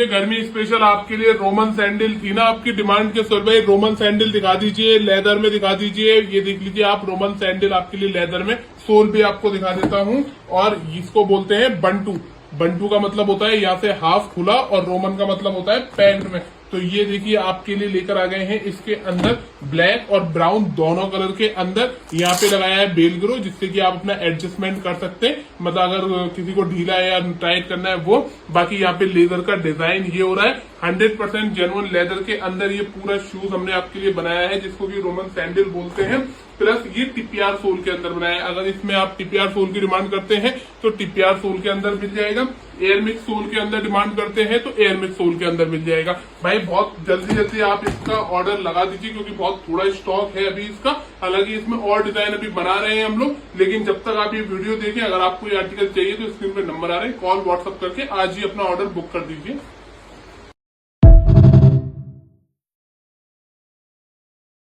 ये गर्मी स्पेशल आपके लिए रोमन सैंडल थी ना आपकी डिमांड के सर भाई, रोमन सैंडल दिखा दीजिए, लेदर में दिखा दीजिए। ये देख लीजिए आप, रोमन सैंडल आपके लिए लेदर में, सोल भी आपको दिखा देता हूँ। और इसको बोलते हैं बंटू। बंटू का मतलब होता है यहाँ से हाफ खुला और रोमन का मतलब होता है पैंट में। तो ये देखिए आपके लिए लेकर आ गए हैं, इसके अंदर ब्लैक और ब्राउन दोनों कलर के अंदर यहाँ पे लगाया है बेलग्रो, जिससे कि आप अपना एडजस्टमेंट कर सकते हैं। मतलब अगर किसी को ढीला है या टाइट करना है वो। बाकी यहाँ पे लेदर का डिजाइन ये हो रहा है 100% जेन्युइन लेदर के अंदर ये पूरा शूज हमने आपके लिए बनाया है, जिसको कि रोमन सैंडल बोलते हैं। प्लस ये टिपियार सोल के अंदर बनाया है। अगर इसमें आप टिपियार सोल की डिमांड करते हैं तो टिपियार सोल के अंदर मिल जाएगा। एयर मिक्स सोल के अंदर डिमांड करते हैं तो एयर मिक्स सोल के अंदर मिल जाएगा। भाई बहुत जल्दी जल्दी आप इसका ऑर्डर लगा दीजिए, क्योंकि बहुत थोड़ा स्टॉक है अभी इसका। हालांकि इसमें और डिजाइन अभी बना रहे हैं हम लोग, लेकिन जब तक आप ये वीडियो देखें, अगर आपको ये आर्टिकल चाहिए तो स्क्रीन पे नंबर आ रहे हैं, कॉल व्हाट्सअप करके आज ही अपना ऑर्डर बुक कर दीजिए।